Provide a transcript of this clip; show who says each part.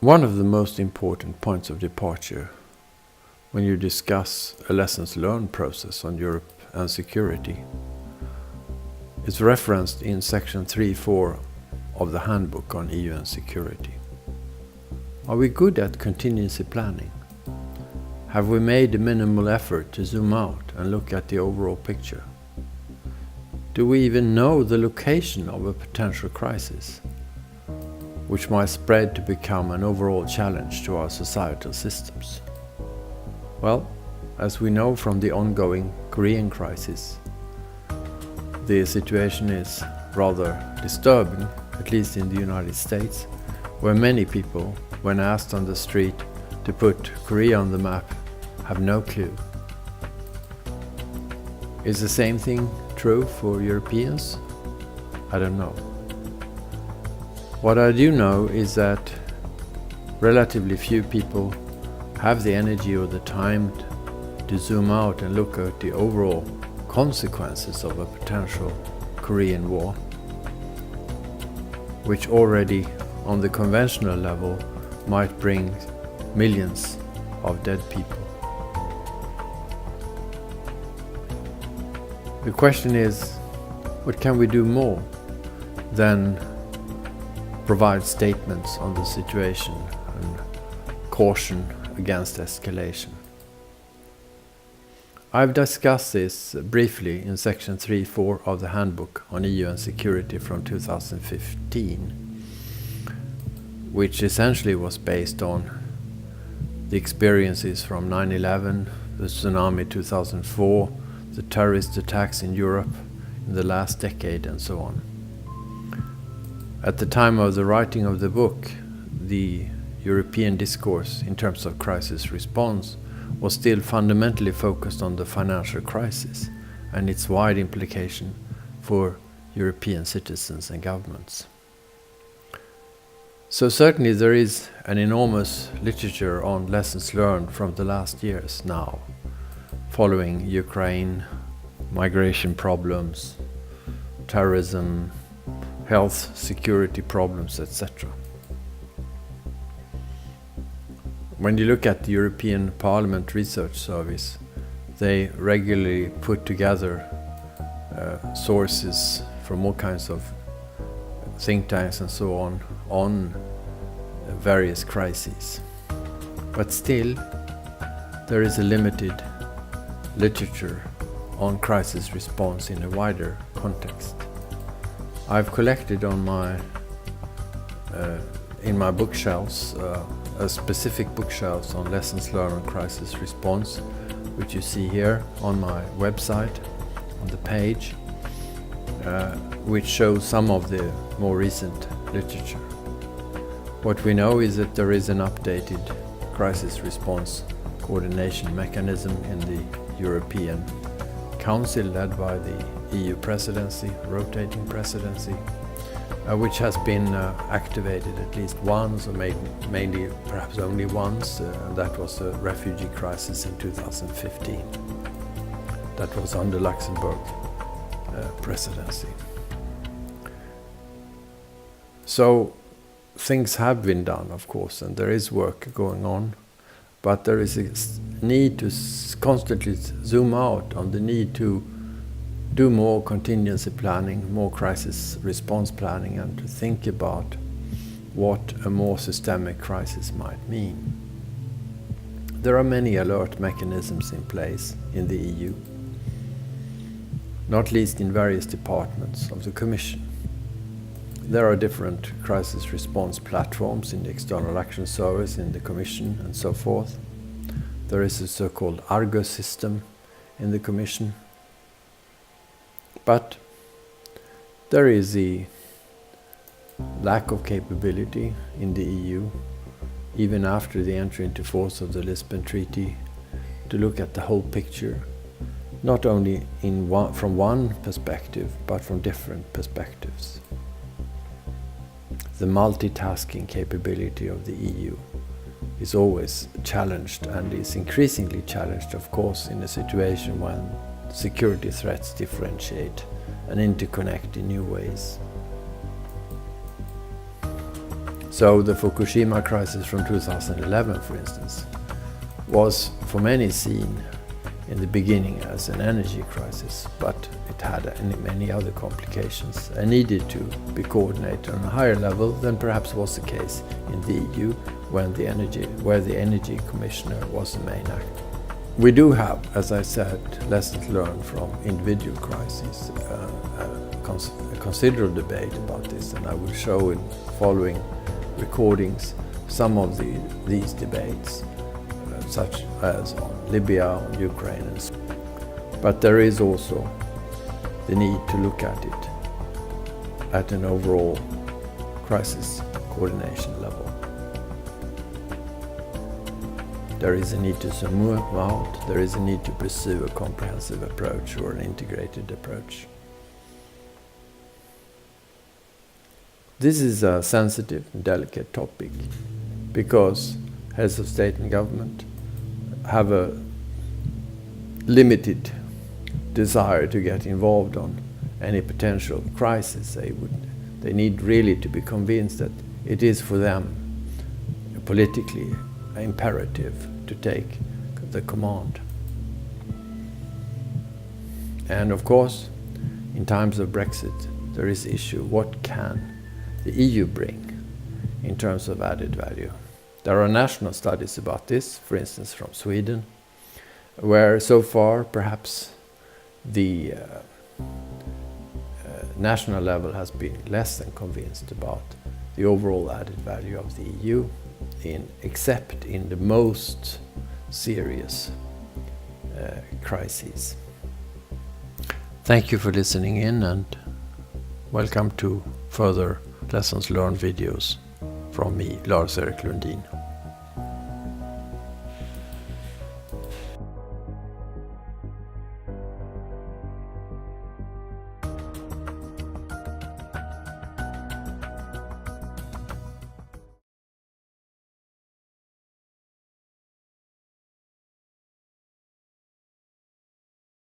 Speaker 1: One of the most important points of departure when you discuss a lessons learned process on Europe and security is referenced in section 3.4 of the Handbook on EU and security. Are we good at contingency planning? Have we made a minimal effort to zoom out and look at the overall picture? Do we even know the location of a potential crisis, which might spread to become an overall challenge to our societal systems? Well, as we know from the ongoing Korean crisis, the situation is rather disturbing, at least in the United States, where many people, when asked on the street to put Korea on the map, have no clue. Is the same thing true for Europeans? I don't know. What I do know is that relatively few people have the energy or the time to zoom out and look at the overall consequences of a potential Korean war, which already on the conventional level might bring millions of dead people. The question is, what can we do more than provide statements on the situation and caution against escalation? I've discussed this briefly in section 3.4 of the Handbook on EU and Security from 2015, which essentially was based on the experiences from 9/11, the tsunami 2004, the terrorist attacks in Europe in the last decade, and so on. At the time of the writing of the book, the European discourse in terms of crisis response was still fundamentally focused on the financial crisis and its wide implication for European citizens and governments. So certainly there is an enormous literature on lessons learned from the last years now, following Ukraine, migration problems, terrorism, health, security problems, etc. When you look at the European Parliament Research Service, they regularly put together sources from all kinds of think tanks and so on various crises. But still, there is a limited literature on crisis response in a wider context. I've collected on in my bookshelves a specific bookshelves on lessons learned on crisis response, which you see here on my website on the page, which shows some of the more recent literature. What we know is that there is an updated crisis response coordination mechanism in the European Council led by the EU presidency, rotating presidency, which has been activated at least once, or mainly perhaps only once, and that was the refugee crisis in 2015. That was under Luxembourg presidency. So things have been done, of course, and there is work going on, but there is a need to constantly zoom out on the need to do more contingency planning, more crisis response planning, and to think about what a more systemic crisis might mean. There are many alert mechanisms in place in the EU, not least in various departments of the Commission. There are different crisis response platforms in the External Action Service, in the Commission, and so forth. There is a so-called Argus system in the Commission. But there is the lack of capability in the EU, even after the entry into force of the Lisbon Treaty, to look at the whole picture, not only from one perspective, but from different perspectives. The multitasking capability of the EU is always challenged, and is increasingly challenged, of course, in a situation when security threats differentiate and interconnect in new ways. So the Fukushima crisis from 2011, for instance, was for many seen in the beginning as an energy crisis, but it had many other complications and needed to be coordinated on a higher level than perhaps was the case in the EU where the energy commissioner was the main actor. We do have, as I said, lessons learned from individual crises, a considerable debate about this, and I will show in following recordings some of these debates, such as on Libya, on Ukraine. But there is also the need to look at it at an overall crisis coordination level. There is a need to zoom out, there is a need to pursue a comprehensive approach or an integrated approach. This is a sensitive and delicate topic because heads of state and government have a limited desire to get involved on any potential crisis. They need really to be convinced that it is for them politically imperative to take the command. And of course, in times of Brexit, there is the issue, what can the EU bring in terms of added value? There are national studies about this, for instance from Sweden, where so far perhaps the national level has been less than convinced about the overall added value of the EU, except in the most serious crises. Thank you for listening in, and welcome to further lessons learned videos from me, Lars-Erik Lundin.